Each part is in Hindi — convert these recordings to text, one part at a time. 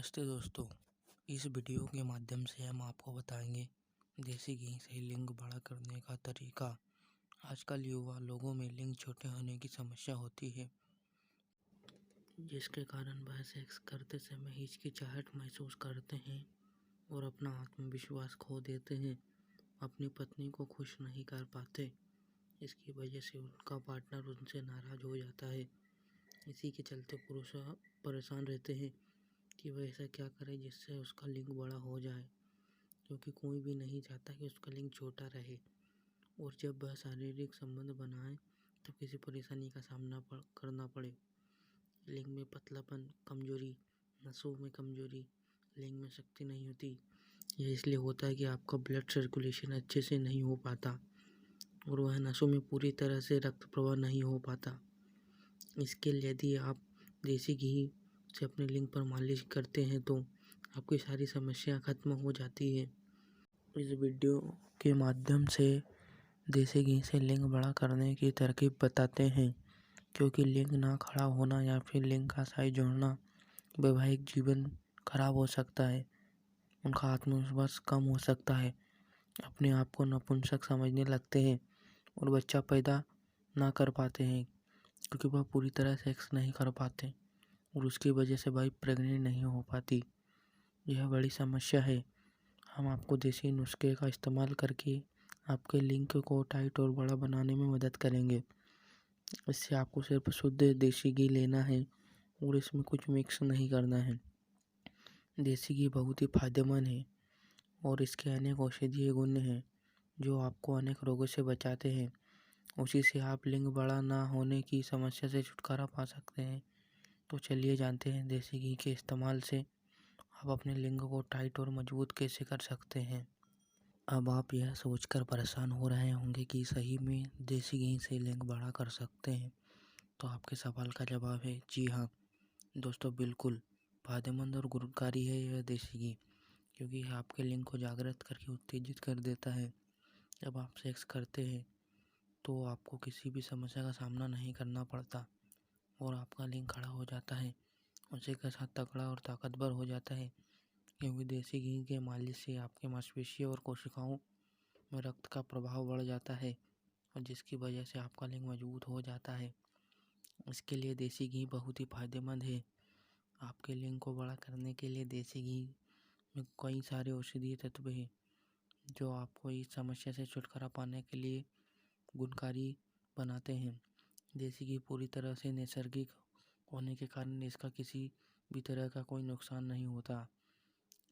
नमस्ते दोस्तों। इस वीडियो के माध्यम से हम आपको बताएंगे देसी घी से लिंग बड़ा करने का तरीका। आजकल युवा लोगों में लिंग छोटे होने की समस्या होती है, जिसके कारण वह सेक्स करते समय हिचकिचाहट महसूस करते हैं और अपना आत्मविश्वास खो देते हैं। अपनी पत्नी को खुश नहीं कर पाते। इसकी वजह से उनका पार्टनर उनसे नाराज हो जाता है। इसी के चलते पुरुष परेशान रहते हैं कि वह ऐसा क्या करे जिससे उसका लिंग बड़ा हो जाए, क्योंकि कोई भी नहीं चाहता कि उसका लिंग छोटा रहे। और जब वह शारीरिक संबंध बनाए तो किसी परेशानी का सामना करना पड़े। लिंग में पतलापन, कमजोरी, नसों में कमजोरी, लिंग में शक्ति नहीं होती। यह इसलिए होता है कि आपका ब्लड सर्कुलेशन अच्छे से नहीं हो पाता और वह नसों में पूरी तरह से रक्त प्रवाह नहीं हो पाता। इसके लिए यदि आप देसी घी से अपने लिंग पर मालिश करते हैं तो आपकी सारी समस्या खत्म हो जाती है। इस वीडियो के माध्यम से देसी घी से लिंग बड़ा करने की तरकीब बताते हैं, क्योंकि लिंग ना खड़ा होना या फिर लिंग का साइज जोड़ना वैवाहिक जीवन खराब हो सकता है। उनका आत्मविश्वास कम हो सकता है, अपने आप को नपुंसक समझने लगते हैं और बच्चा पैदा ना कर पाते हैं, क्योंकि वह पूरी तरह सेक्स नहीं कर पाते और उसकी वजह से वाइफ प्रेग्नेंट नहीं हो पाती। यह बड़ी समस्या है। हम आपको देसी नुस्खे का इस्तेमाल करके आपके लिंग को टाइट और बड़ा बनाने में मदद करेंगे। इससे आपको सिर्फ शुद्ध देसी घी लेना है और इसमें कुछ मिक्स नहीं करना है। देसी घी बहुत ही फायदेमंद है और इसके अनेक औषधीय गुण हैं जो आपको अनेक रोगों से बचाते हैं। उसी से आप लिंग बड़ा ना होने की समस्या से छुटकारा पा सकते हैं। तो चलिए जानते हैं देसी घी के इस्तेमाल से आप अपने लिंग को टाइट और मजबूत कैसे कर सकते हैं। अब आप यह सोचकर परेशान हो रहे होंगे कि सही में देसी घी से लिंग बड़ा कर सकते हैं। तो आपके सवाल का जवाब है जी हाँ दोस्तों, बिल्कुल फायदेमंद और गुणकारी है यह देसी घी, क्योंकि यह आपके लिंग को जागृत करके उत्तेजित कर देता है। जब आप सेक्स करते हैं तो आपको किसी भी समस्या का सामना नहीं करना पड़ता और आपका लिंग खड़ा हो जाता है, उसी के साथ तगड़ा और ताकतवर हो जाता है, क्योंकि देसी घी के मालिश से आपके मांसपेशियों और कोशिकाओं में रक्त का प्रभाव बढ़ जाता है और जिसकी वजह से आपका लिंग मजबूत हो जाता है। इसके लिए देसी घी बहुत ही फायदेमंद है। आपके लिंग को बड़ा करने के लिए देसी घी में कई सारे औषधीय तत्व हैं जो आपको इस समस्या से छुटकारा पाने के लिए गुणकारी बनाते हैं। देसी घी पूरी तरह से नैसर्गिक होने के कारण इसका किसी भी तरह का कोई नुकसान नहीं होता।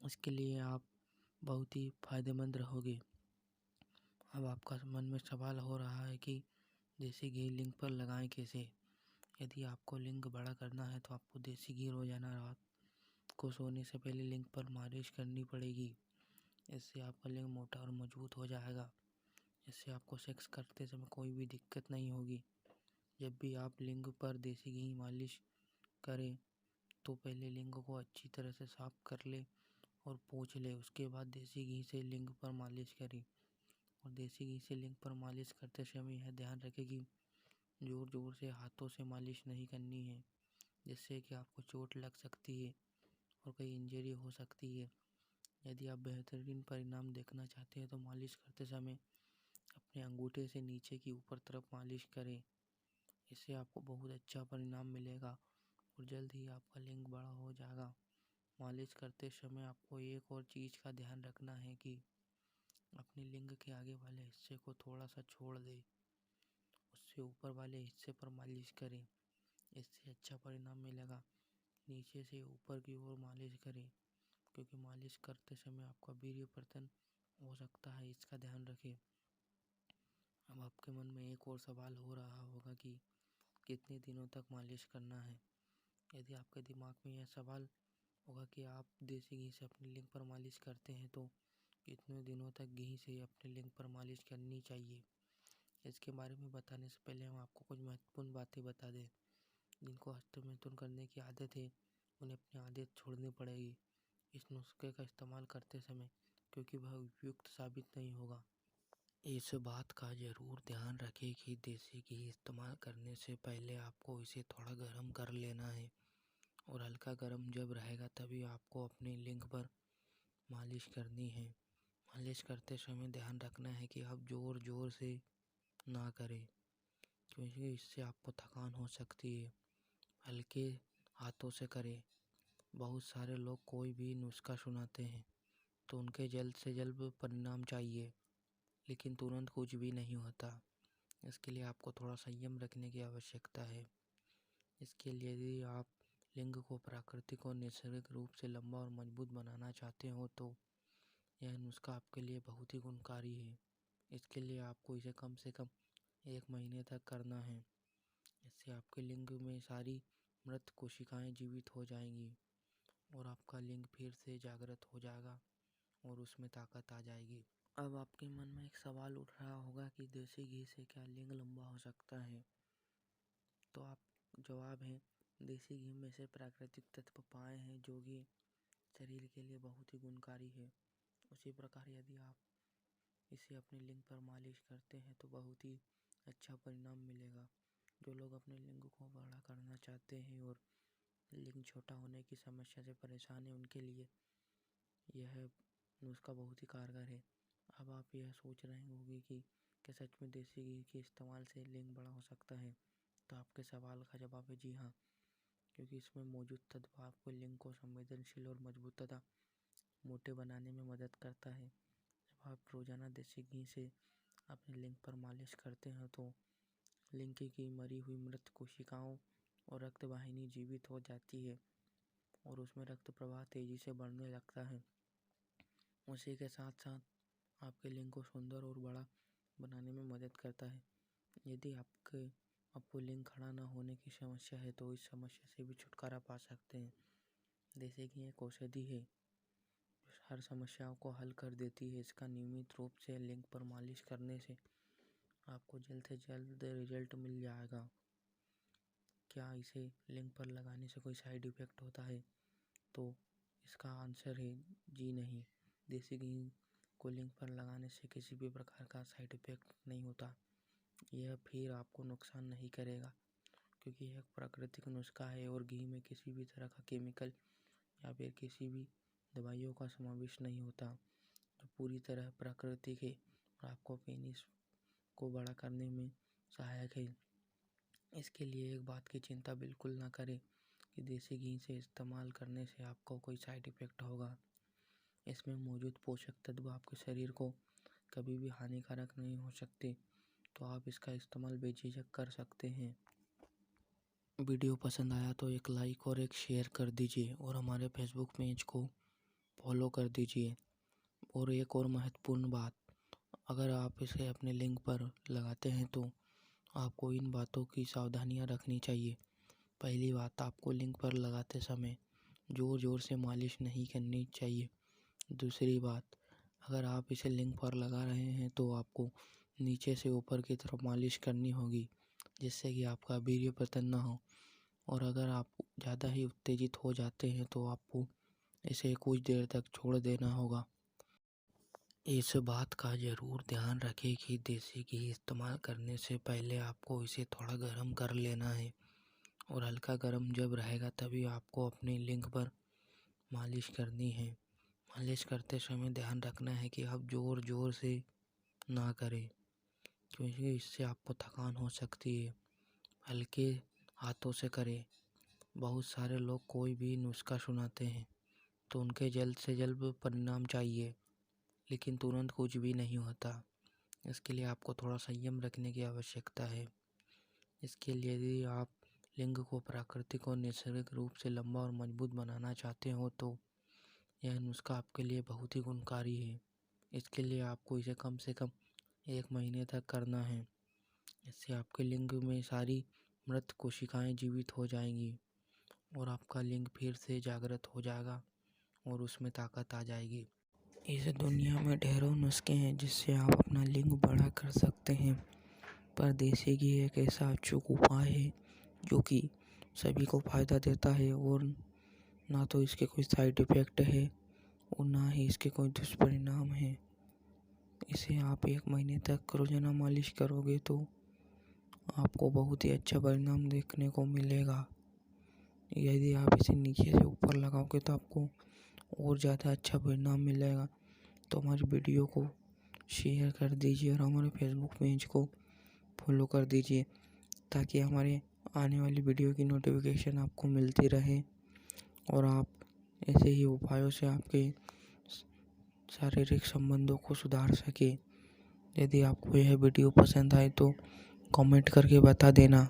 इसके लिए आप बहुत ही फायदेमंद रहोगे। अब आपका मन में सवाल हो रहा है कि देसी घी लिंग पर लगाएं कैसे। यदि आपको लिंग बड़ा करना है तो आपको देसी घी रोजाना रात को सोने से पहले लिंग पर मालिश करनी पड़ेगी। इससे आपका लिंग मोटा और मजबूत हो जाएगा। इससे आपको सेक्स करते समय कोई भी दिक्कत नहीं होगी। जब भी आप लिंग पर देसी घी मालिश करें तो पहले लिंग को अच्छी तरह से साफ कर ले और पोंछ ले। उसके बाद देसी घी से लिंग पर मालिश करें और देसी घी से लिंग पर मालिश करते समय यह ध्यान रखें कि ज़ोर ज़ोर से हाथों से मालिश नहीं करनी है, जिससे कि आपको चोट लग सकती है और कई इंजरी हो सकती है। यदि आप बेहतरीन परिणाम देखना चाहते हैं तो मालिश करते समय अपने अंगूठे से नीचे की ऊपर तरफ मालिश करें। इससे आपको बहुत अच्छा परिणाम मिलेगा और जल्द ही आपका लिंग बड़ा हो जाएगा। मालिश करते समय आपको एक और चीज़ का ध्यान रखना है कि अपने लिंग के आगे वाले हिस्से को थोड़ा सा छोड़ दें, उससे ऊपर वाले हिस्से पर मालिश करें। इससे अच्छा परिणाम मिलेगा। नीचे से ऊपर की ओर मालिश करें, क्योंकि मालिश करते समय आपका वीर्यपर्तन हो सकता है, इसका ध्यान रखें। अब आपके मन में एक और सवाल हो रहा होगा कि कितने दिनों तक मालिश करना है। यदि आपके दिमाग में यह सवाल होगा कि आप देसी घी से अपने लिंग पर मालिश करते हैं तो कितने दिनों तक घी से अपने लिंग पर मालिश करनी चाहिए, इसके बारे में बताने से पहले हम आपको कुछ महत्वपूर्ण बातें बता दें। जिनको हस्तमैथुन करने की आदत है उन्हें अपनी आदत छोड़नी पड़ेगी इस नुस्खे का इस्तेमाल करते समय, क्योंकि वह उपयुक्त साबित नहीं होगा। इस बात का ज़रूर ध्यान रखें कि देसी घी इस्तेमाल करने से पहले आपको इसे थोड़ा गर्म कर लेना है और हल्का गर्म जब रहेगा तभी आपको अपने लिंग पर मालिश करनी है। मालिश करते समय ध्यान रखना है कि आप ज़ोर ज़ोर से ना करें, क्योंकि इससे आपको थकान हो सकती है। हल्के हाथों से करें। बहुत सारे लोग कोई भी नुस्खा सुनाते हैं तो उनके जल्द से जल्द परिणाम चाहिए, लेकिन तुरंत कुछ भी नहीं होता। इसके लिए आपको थोड़ा संयम रखने की आवश्यकता है। इसके लिए यदि आप लिंग को प्राकृतिक और नैसर्गिक रूप से लंबा और मजबूत बनाना चाहते हो तो यह नुस्खा आपके लिए बहुत ही गुणकारी है। इसके लिए आपको इसे कम से कम 1 महीने तक करना है। इससे आपके लिंग में सारी मृत कोशिकाएं जीवित हो जाएंगी और आपका लिंग फिर से जागृत हो जाएगा और उसमें ताकत आ जाएगी। अब आपके मन में एक सवाल उठ रहा होगा कि देसी घी से क्या लिंग लंबा हो सकता है? तो आप जवाब है, देसी घी में से प्राकृतिक तत्व पाए हैं जो कि शरीर के लिए बहुत ही गुणकारी है। उसी प्रकार यदि आप इसे अपने लिंग पर मालिश करते हैं तो बहुत ही अच्छा परिणाम मिलेगा। जो लोग अपने लिंग को बड़ा करना चाहते हैं और लिंग छोटा होने की समस्या से परेशान है, उनके लिए यह नुस्खा बहुत ही कारगर है। अब आप यह सोच रहे होंगे कि क्या सच में देसी घी के इस्तेमाल से लिंग बड़ा हो सकता है? तो आपके सवाल का जवाब है जी हाँ, क्योंकि इसमें मौजूद तत्व आपको लिंग को संवेदनशील और मजबूत तथा मोटे बनाने में मदद करता है। जब आप रोजाना देसी घी से अपने लिंग पर मालिश करते हैं तो लिंग की मरी हुई मृत कोशिकाओं और रक्त वाहिनी जीवित हो जाती है और उसमें रक्त प्रवाह तेजी से बढ़ने लगता है। उसी के साथ साथ आपके लिंग को सुंदर और बड़ा बनाने में मदद करता है। यदि आपको लिंग खड़ा न होने की समस्या है तो इस समस्या से भी छुटकारा पा सकते हैं। देसी घी एक औषधि है जो हर समस्याओं को हल कर देती है। इसका नियमित रूप से लिंग पर मालिश करने से आपको जल्द से जल्द रिजल्ट मिल जाएगा। क्या इसे लिंग पर लगाने से कोई साइड इफ़ेक्ट होता है? तो इसका आंसर है जी नहीं। देसी घी को लिंग पर लगाने से किसी भी प्रकार का साइड इफ़ेक्ट नहीं होता। यह फिर आपको नुकसान नहीं करेगा, क्योंकि यह एक प्राकृतिक नुस्खा है और घी में किसी भी तरह का केमिकल या फिर किसी भी दवाइयों का समावेश नहीं होता, जो पूरी तरह प्राकृतिक है और आपको पेनिस को बड़ा करने में सहायक है। इसके लिए एक बात की चिंता बिल्कुल ना करें कि देसी घी से इस्तेमाल करने से आपको कोई साइड इफ़ेक्ट होगा। इसमें मौजूद पोषक तत्व आपके शरीर को कभी भी हानिकारक नहीं हो सकते, तो आप इसका इस्तेमाल बेझिझक कर सकते हैं। वीडियो पसंद आया तो एक लाइक और एक शेयर कर दीजिए और हमारे फेसबुक पेज को फॉलो कर दीजिए। और एक और महत्वपूर्ण बात, अगर आप इसे अपने लिंग पर लगाते हैं तो आपको इन बातों की सावधानियां रखनी चाहिए। पहली बात, आपको लिंग पर लगाते समय ज़ोर ज़ोर से मालिश नहीं करनी चाहिए। दूसरी बात, अगर आप इसे लिंग पर लगा रहे हैं तो आपको नीचे से ऊपर की तरफ मालिश करनी होगी, जिससे कि आपका वीर्य पतन ना हो। और अगर आप ज़्यादा ही उत्तेजित हो जाते हैं तो आपको इसे कुछ देर तक छोड़ देना होगा। इस बात का ज़रूर ध्यान रखें कि देसी घी इस्तेमाल करने से पहले आपको इसे थोड़ा गर्म कर लेना है और हल्का गर्म जब रहेगा तभी आपको अपने लिंग पर मालिश करनी है। मालिश करते समय ध्यान रखना है कि आप ज़ोर ज़ोर से ना करें, क्योंकि इससे आपको थकान हो सकती है। हल्के हाथों से करें। बहुत सारे लोग कोई भी नुस्खा सुनाते हैं तो उनके जल्द से जल्द परिणाम चाहिए, लेकिन तुरंत कुछ भी नहीं होता। इसके लिए आपको थोड़ा संयम रखने की आवश्यकता है। इसके लिए यदि आप लिंग को प्राकृतिक और नैसर्गिक रूप से लंबा और मजबूत बनाना चाहते हो तो यह नुस्खा आपके लिए बहुत ही गुणकारी है। इसके लिए आपको इसे कम से कम 1 महीने तक करना है। इससे आपके लिंग में सारी मृत कोशिकाएं जीवित हो जाएंगी और आपका लिंग फिर से जागृत हो जाएगा और उसमें ताकत आ जाएगी। इस दुनिया में ढेरों नुस्खे हैं जिससे आप अपना लिंग बड़ा कर सकते हैं, पर देसी घी एक ऐसा अचूक उपाय है जो कि सभी को फ़ायदा देता है और ना तो इसके कोई साइड इफ़ेक्ट है और ना ही इसके कोई दुष्परिणाम है। इसे आप 1 महीने तक रोज़ाना मालिश करोगे तो आपको बहुत ही अच्छा परिणाम देखने को मिलेगा। यदि आप इसे नीचे से ऊपर लगाओगे तो आपको और ज़्यादा अच्छा परिणाम मिलेगा। तो हमारी वीडियो को शेयर कर दीजिए और हमारे फेसबुक पेज को फॉलो कर दीजिए, ताकि हमारे आने वाली वीडियो की नोटिफिकेशन आपको मिलती रहे और आप ऐसे ही उपायों से आपके शारीरिक संबंधों को सुधार सके। यदि आपको यह वीडियो पसंद आए तो कमेंट करके बता देना।